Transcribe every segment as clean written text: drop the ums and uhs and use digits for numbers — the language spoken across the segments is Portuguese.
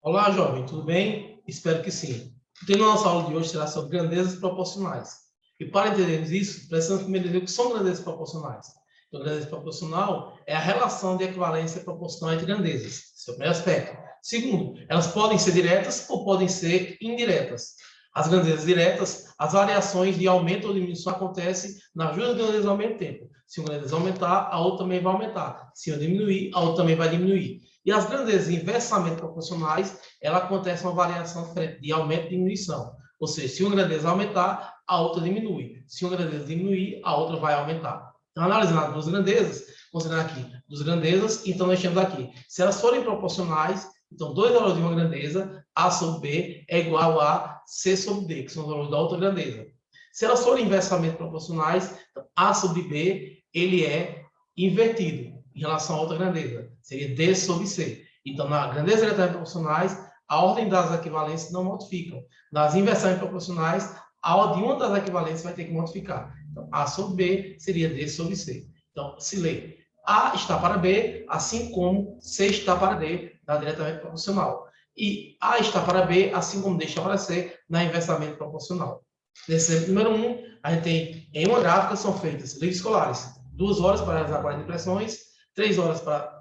Olá, jovem, tudo bem? Espero que sim. O tema da nossa aula de hoje será sobre grandezas proporcionais. E para entendermos isso, precisamos primeiro dizer o que são grandezas proporcionais. Então, grandeza proporcional é a relação de equivalência proporcional entre grandezas. Esse é o primeiro aspecto. Segundo, elas podem ser diretas ou podem ser indiretas. As grandezas diretas, as variações de aumento ou diminuição acontecem nas duas grandezas ao mesmo tempo. Se uma grandeza aumentar, a outra também vai aumentar. Se uma diminuir, a outra também vai diminuir. E as grandezas inversamente proporcionais, ela acontece uma variação de aumento e diminuição. Ou seja, se uma grandeza aumentar, a outra diminui. Se uma grandeza diminuir, a outra vai aumentar. Então, analisando as duas grandezas, considerando aqui duas grandezas, então nós temos aqui, se elas forem proporcionais, então 2 valores de uma grandeza, A sobre B é igual a C sobre D, que são os valores da outra grandeza. Se elas forem inversamente proporcionais, então A sobre B, ele é invertido em relação à outra grandeza. Seria D sobre C. Então, na grandeza diretamente proporcionais, a ordem das equivalências não modificam. Nas inversões proporcionais, a ordem de uma das equivalências vai ter que modificar. Então, A sobre B seria D sobre C. Então, se lê, A está para B, assim como C está para D, na diretamente proporcional. E A está para B, assim como D está para C, na inversamente proporcional. Nesse exemplo número 1, a gente tem, em uma gráfica, são feitas livros escolares. 2 horas para realizar 40 impressões, 3 horas para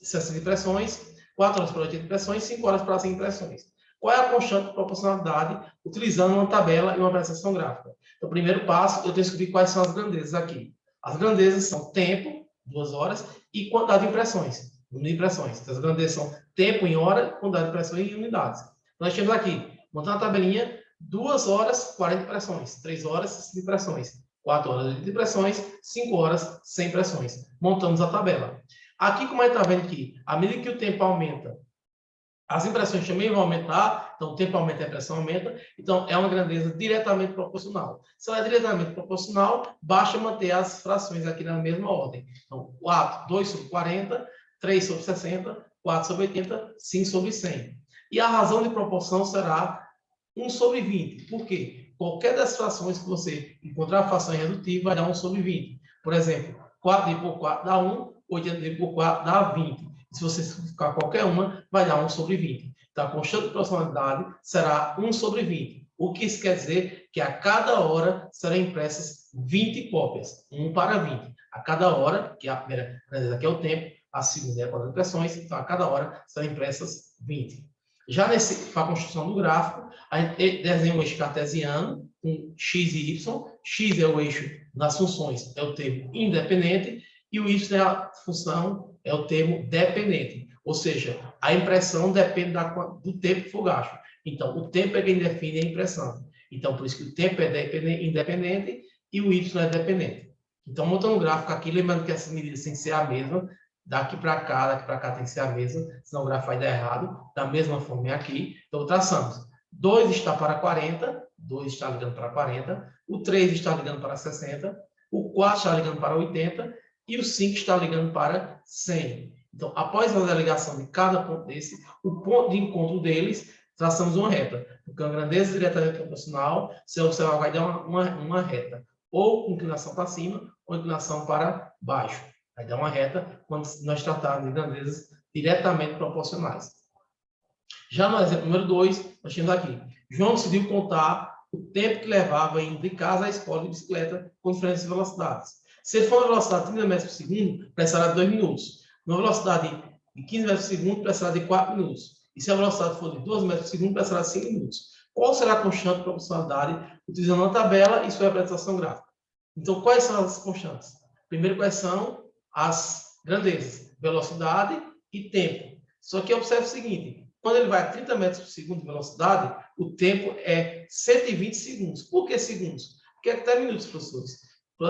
60 impressões, 4 horas para 80 impressões, 5 horas para 100 impressões. Qual é a constante de proporcionalidade utilizando uma tabela e uma apresentação gráfica? Então, o primeiro passo, eu tenho que descobrir quais são as grandezas aqui. As grandezas são tempo, 2 horas, e quantidade de impressões, número de impressões. Então, as grandezas são tempo em hora, quantidade de impressões em unidades. Nós temos aqui, montando a tabelinha, 2 horas, 40 impressões, 3 horas, 60 impressões, 4 horas de impressões, 5 horas, 100 impressões. Montamos a tabela. Aqui, como a gente está vendo aqui, à medida que o tempo aumenta, as impressões também vão aumentar, então o tempo aumenta e a impressão aumenta, então é uma grandeza diretamente proporcional. Se ela é diretamente proporcional, basta manter as frações aqui na mesma ordem. Então, 2 sobre 40, 3 sobre 60, 4 sobre 80, 5 sobre 100. E a razão de proporção será 1 sobre 20. Por quê? Qualquer das frações que você encontrar a fração redutiva vai dar 1 sobre 20. Por exemplo, 4 dividido por 4 dá 1, 80 dividido por 4 dá 20. Se você simplificar qualquer uma, vai dar 1 sobre 20. Então, a constante de proporcionalidade será 1 sobre 20. O que isso quer dizer? Que a cada hora serão impressas 20 cópias, 1 para 20. A cada hora, que a primeira grandeza aqui é o tempo, a segunda é a quantidade de impressões, então a cada hora serão impressas 20. Já para a construção do gráfico, a gente desenha um eixo cartesiano com x e y. X é o eixo das funções, é o termo independente, e o y é a função, é o termo dependente. Ou seja, a impressão depende do tempo que for gasto. Então, o tempo é quem define a impressão. Então, por isso que o tempo é independente e o y é dependente. Então, montando um gráfico aqui, lembrando que essas medidas têm que ser a mesma, daqui para cá tem que ser a mesma, senão o gráfico vai dar errado. Da mesma forma é aqui. Então, traçamos. 2 está para 40, 2 está ligando para 40, o 3 está ligando para 60, o 4 está ligando para 80 e o 5 está ligando para 100. Então, após fazer a ligação de cada ponto desse, o ponto de encontro deles, traçamos uma reta. Porque a grandeza diretamente proporcional, se você observar, vai dar uma reta. Ou inclinação para cima, ou inclinação para baixo. Vai dar uma reta quando nós tratarmos de grandezas diretamente proporcionais. Já no exemplo número 2, nós temos aqui. João decidiu contar o tempo que levava indo de casa à escola de bicicleta com diferentes velocidades. Se ele for na velocidade de 30 metros por segundo, precisará de 2 minutos. Na velocidade de 15 metros por segundo, precisará de 4 minutos. E se a velocidade for de 12 metros por segundo, precisará de 5 minutos. Qual será a constante de proporcionalidade utilizando uma tabela e sua representação gráfica? Então, quais são as constantes? Primeiro, quais são as grandezas? Velocidade e tempo. Só que observe o seguinte, quando ele vai a 30 metros por segundo de velocidade, o tempo é 120 segundos. Por que segundos? Porque é até minutos, professores.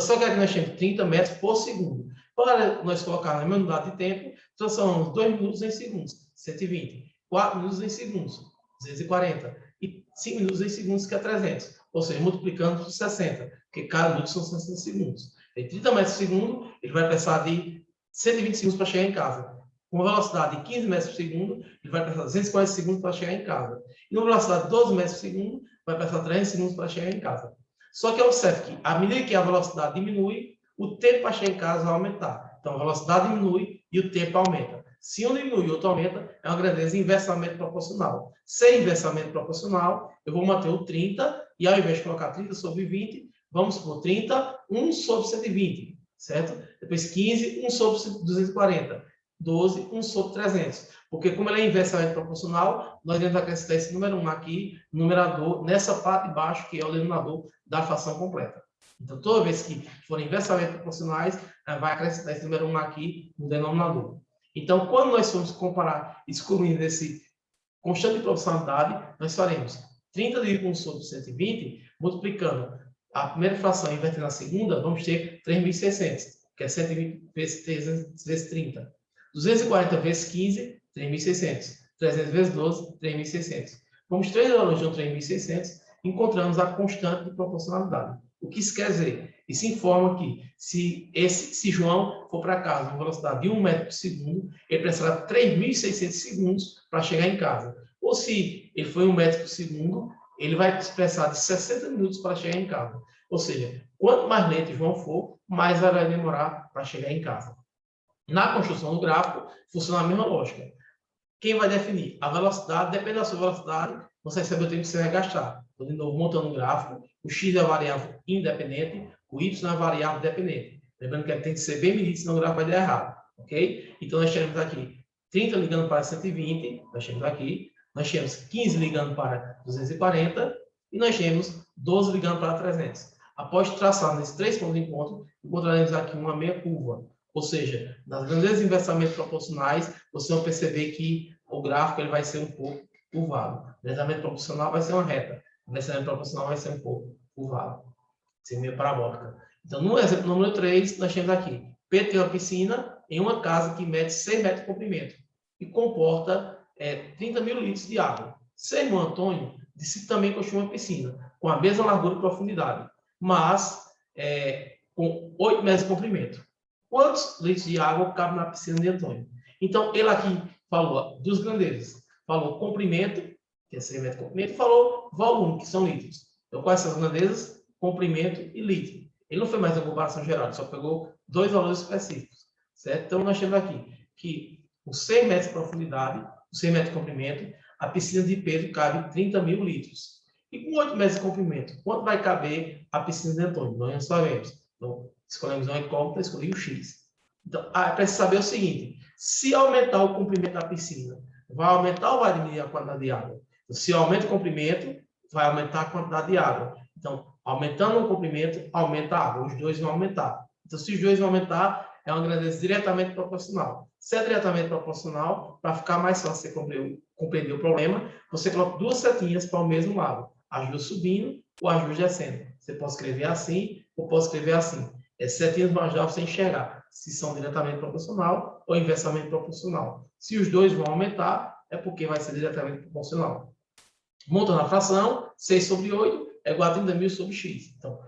Só que aqui nós temos 30 metros por segundo. Para nós colocarmos a mesma unidade de tempo, transformamos 2 minutos em segundos, 120. 4 minutos em segundos, 240. E 5 minutos em segundos, que é 300. Ou seja, multiplicando por 60, porque cada minuto são 60 segundos. Em 30 metros por segundo, ele vai precisar de 120 segundos para chegar em casa. Com velocidade de 15 metros por segundo, ele vai precisar de 240 segundos para chegar em casa. E com velocidade de 12 metros por segundo, vai precisar de 300 segundos para chegar em casa. Só que observe que, à medida que a velocidade diminui, o tempo para chegar em casa vai aumentar. Então, a velocidade diminui e o tempo aumenta. Se um diminui e o outro aumenta, é uma grandeza inversamente proporcional. Sem inversamente proporcional, eu vou manter o 30, e ao invés de colocar 30 sobre 20, vamos por 30, 1 sobre 120, certo? Depois 15, 1 sobre 240. 12, 1 sobre 300. Porque como ele é inversamente proporcional, nós devemos acrescentar esse número 1 aqui, no numerador, nessa parte de baixo, que é o denominador da fração completa. Então, toda vez que forem inversamente proporcionais, vai acrescentar esse número 1 aqui no denominador. Então, quando nós formos comparar, excluindo esse constante de proporcionalidade, nós faremos 30 dividido por 1 sobre 120, multiplicando a primeira fração e invertendo a segunda, vamos ter 3.600, que é 120 vezes 30. 240 vezes 15, 3.600. 300 vezes 12, 3.600. Vamos 3 valores de 3.600, encontramos a constante de proporcionalidade. O que isso quer dizer? Isso informa que se João for para casa com velocidade de 1 metro por segundo, ele precisará 3.600 segundos para chegar em casa. Ou se ele for 1 metro por segundo, ele vai precisar de 60 minutos para chegar em casa. Ou seja, quanto mais lento João for, mais vai demorar para chegar em casa. Na construção do gráfico, funciona a mesma lógica. Quem vai definir? A velocidade, depende da sua velocidade, você sabe o tempo que você vai gastar. Então, de novo, montando um gráfico, o x é a variável independente, o y é a variável dependente. Lembrando que tem que ser bem medido, senão o gráfico vai dar errado. Ok? Então, nós temos aqui 30 ligando para 120, nós temos aqui, nós temos 15 ligando para 240 e nós temos 12 ligando para 300. Após traçar nesses 3 pontos de encontro, encontraremos aqui uma meia curva. Ou seja, nas grandezas inversamente proporcionais, vocês vão perceber que o gráfico ele vai ser um pouco curvado. O inversamente proporcional vai ser uma reta. O inversamente proporcional vai ser um pouco curvado. Vai ser meio parabólica. Então, no exemplo número 3, nós temos aqui. Pedro tem uma piscina em uma casa que mede 6 metros de comprimento e comporta 30 mil litros de água. Seu irmão Antônio disse que também construiu uma piscina com a mesma largura e profundidade, mas com 8 metros de comprimento. Quantos litros de água cabem na piscina de Antônio? Então, ele aqui falou dos grandezas. Falou comprimento, que é 6 metros de comprimento, e falou volume, que são litros. Então, quais são as grandezas? Comprimento e litro. Ele não fez mais uma comparação geral, ele só pegou 2 valores específicos. Certo? Então, nós temos aqui que com 6 metros de profundidade, com 6 metros de comprimento, a piscina de Pedro cabe 30 mil litros. E com 8 metros de comprimento, quanto vai caber a piscina de Antônio? Nós não sabemos. Então, escolhemos uma incógnita, escolhi o X. Então, é preciso saber o seguinte: se aumentar o comprimento da piscina, vai aumentar ou vai diminuir a quantidade de água? Então, se aumenta o comprimento, vai aumentar a quantidade de água. Então, aumentando o comprimento, aumenta a água. Os dois vão aumentar. Então, se os dois vão aumentar, é uma grandeza diretamente proporcional. Se é diretamente proporcional, para ficar mais fácil você compreender o problema, você coloca 2 setinhas para o mesmo lado. As duas subindo ou as duas descendo. Você pode escrever assim ou pode escrever assim. Essas setinhas vão ajudar você a enxergar se são diretamente proporcional ou inversamente proporcional. Se os dois vão aumentar, é porque vai ser diretamente proporcional. Montando a fração, 6 sobre 8 é igual a 30 mil sobre x. Então,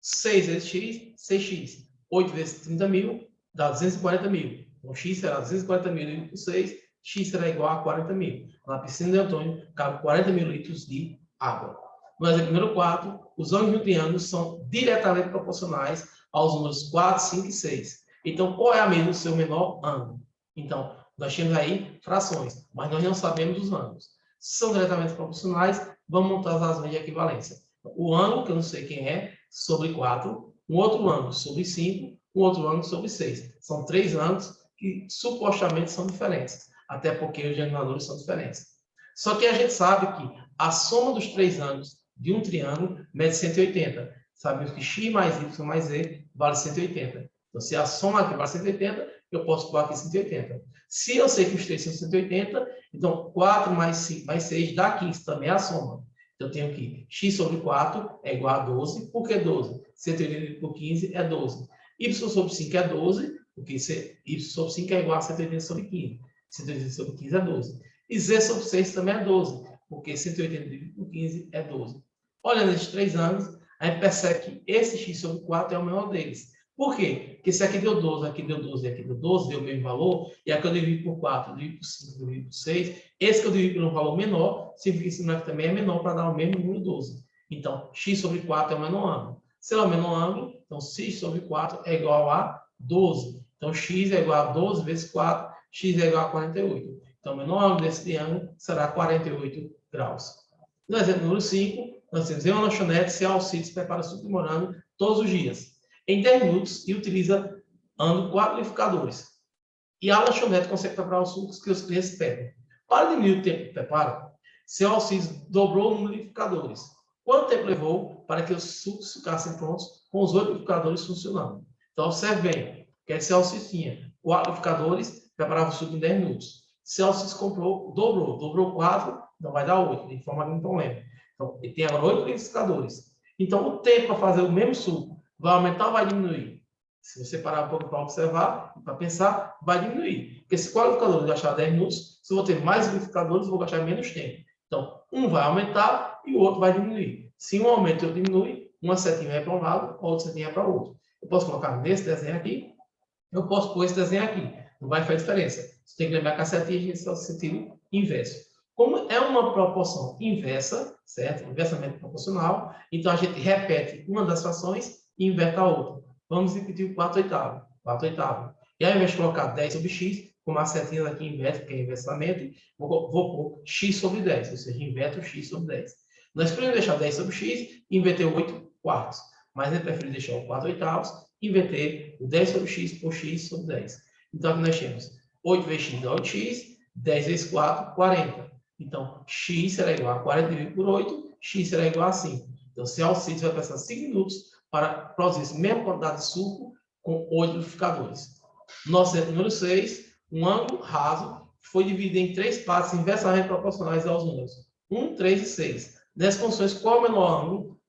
6 vezes x, 6x. 8 vezes 30 mil dá 240 mil. Então, x será 240 mil dividido por 6, x será igual a 40 mil. Na piscina de Antônio, cabe 40 mil litros de água. No exemplo número 4, os ângulos de um triângulo são diretamente proporcionais aos números 4, 5 e 6. Então, qual é a medida do seu menor ângulo? Então, nós temos aí frações, mas nós não sabemos os ângulos. Se são diretamente proporcionais, vamos montar as razões de equivalência. O ângulo, que eu não sei quem é, sobre 4, um outro ângulo sobre 5, um outro ângulo sobre 6. São 3 ângulos que supostamente são diferentes, até porque os denominadores são diferentes. Só que a gente sabe que a soma dos 3 ângulos de um triângulo mede 180. Sabemos que x mais y mais z vale 180. Então, se a soma aqui vale 180, eu posso pôr aqui 180. Se eu sei que os 3 são 180, então 4 mais 5 mais 6 dá 15, também é a soma. Então, eu tenho aqui x sobre 4 é igual a 12. Por que 12? 180 por 15 é 12. Y sobre 5 é 12, porque y sobre 5 é igual a 180 sobre 15. 180 sobre 15 é 12. E z sobre 6 também é 12, porque 180 dividido por 15 é 12. Olhando esses 3 ângulos, a gente percebe que esse x sobre 4 é o menor deles. Por quê? Porque se aqui deu 12, aqui deu 12 e aqui deu 12, deu o mesmo valor, e aqui eu divido por 4, divido por 5, divido por 6, esse que eu divido por um valor menor, significa que esse número aqui também é menor para dar o mesmo número 12. Então, x sobre 4 é o menor ângulo. Se é o menor ângulo, então x sobre 4 é igual a 12. Então, x é igual a 12 vezes 4, x é igual a 48. Então, o menor ângulo desse triângulo será 48 graus. No exemplo número 5, nós temos em uma lanchonete, se Alcides prepara suco de morango todos os dias, em 10 minutos, e utiliza 4 liquidificadores. E a lanchonete consegue preparar os sucos que os clientes pedem. Para diminuir o tempo de preparo, seu Alcides dobrou o número de liquidificadores. Quanto tempo levou para que os sucos ficassem prontos com os 8 liquidificadores funcionando? Então, observe bem, que seu Alcides tinha 4 liquidificadores, preparava o suco em 10 minutos. Seu Alcides dobrou 4, então vai dar 8, de forma algum problema. Então, ele tem agora 8 liquidificadores. Então, o tempo para fazer o mesmo suco vai aumentar ou vai diminuir? Se você parar um pouco para observar, para pensar, vai diminuir. Porque se 4 liquidificadores gastar 10 minutos, se eu vou ter mais liquidificadores, eu vou gastar menos tempo. Então, um vai aumentar e o outro vai diminuir. Se um aumenta e outro diminui, uma setinha vai para um lado, a outra setinha para o outro. Eu posso colocar nesse desenho aqui, eu posso pôr esse desenho aqui. Não vai fazer diferença. Você tem que lembrar que a setinha é o sentido inverso. Como é uma proporção inversa, certo? Inversamente proporcional, então a gente repete uma das frações e inverte a outra. Vamos repetir o 4 oitavos. 4 oitavos. E ao invés de colocar 10 sobre x, como a setinha aqui inverte, porque é inversamente, vou pôr x sobre 10, ou seja, inverte o x sobre 10. Nós preferimos deixar 10 sobre x e inverter 8 quartos. Mas eu prefiro deixar o 4 oitavos e inverter o 10 sobre x por x sobre 10. Então, aqui nós temos 8 vezes x dá 8x, 10 vezes 4, 40. Então, x será igual a 40 dividido por 8, x será igual a 5. Então, se Alcides vai passar 5 minutos para produzir a mesma quantidade de suco com 8 liquidificadores. Nosso exemplo número 6, um ângulo raso foi dividido em 3 partes inversamente proporcionais aos números 1, 3 e 6. Nessas condições, qual é o menor ângulo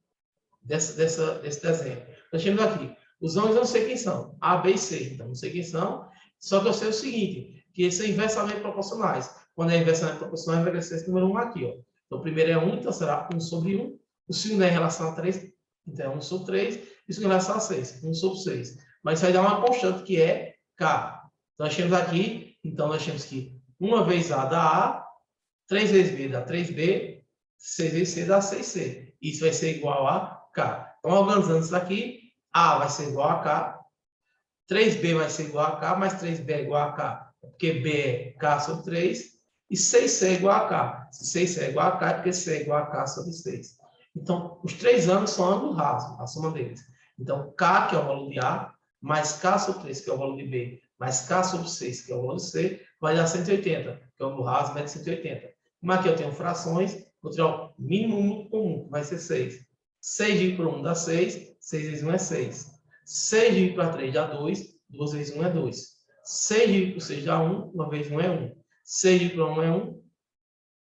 desse desenho? Nós temos aqui, os ângulos eu não sei quem são, A, B e C. Então, não sei quem são, só que eu sei o seguinte, que eles são inversamente proporcionais. Quando é inversamente proporcional, vai crescer esse número 1 aqui. Ó. Então, o primeiro é 1, então será 1 sobre 1. O segundo é em relação a 3, então é 1 sobre 3. E o segundo em relação a 6, 1 sobre 6. Mas isso vai dar uma constante que é K. Então, nós temos aqui, então nós temos que 1 vezes A dá A, 3 vezes B dá 3B, 6 vezes C dá 6C. Isso vai ser igual a K. Então, organizando isso aqui, A vai ser igual a K, 3B vai ser igual a K, mais 3B é igual a K, porque B é K sobre 3, e 6C é igual a K. Se 6C é igual a K, é porque C é igual a K sobre 6. Então, os 3 ângulos são ângulos rasos, a soma deles. Então, K, que é o valor de A, mais K sobre 3, que é o valor de B, mais K sobre 6, que é o valor de C, vai dar 180, que é o ângulo raso, mede 180. Como aqui eu tenho frações, vou tirar o mínimo número comum, que vai ser 6. 6 dividido por 1 dá 6, 6 vezes 1 é 6. 6 dividido por 3 dá 2, 2 vezes 1 é 2. 6 dividido por 6 dá 1, 1 vezes 1 é 1. 6 dividido por 1 é 1,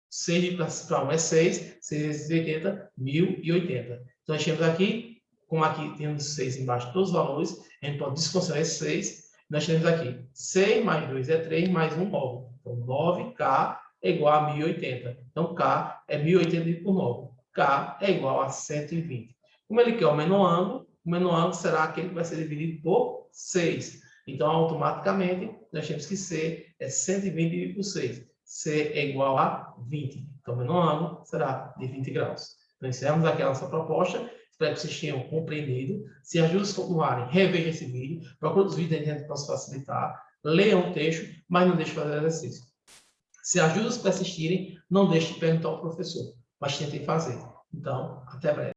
6 dividido por 1 é 6, 6 vezes 80, 1080. Então, nós temos aqui, como aqui temos 6 embaixo de todos os valores, a gente pode desconsiderar esse 6. Nós temos aqui 6 mais 2 é 3, mais 1, 9. Então, 9K é igual a 1080. Então, K é 1080 dividido por 9. K é igual a 120. Como ele quer o menor ângulo será aquele que vai ser dividido por 6. Então, automaticamente, nós temos que C é 120 dividido por 6. C é igual a 20. Então, o menor ângulo será de 20 graus. Então, encerramos aqui a nossa proposta. Espero que vocês tenham compreendido. Se as dúvidas continuarem, revejam esse vídeo. Procure os vídeos que a gente possa facilitar. Leiam o texto, mas não deixe de fazer exercício. Se as dúvidas persistirem, não deixe de perguntar ao professor, mas tentem fazer. Então, até breve.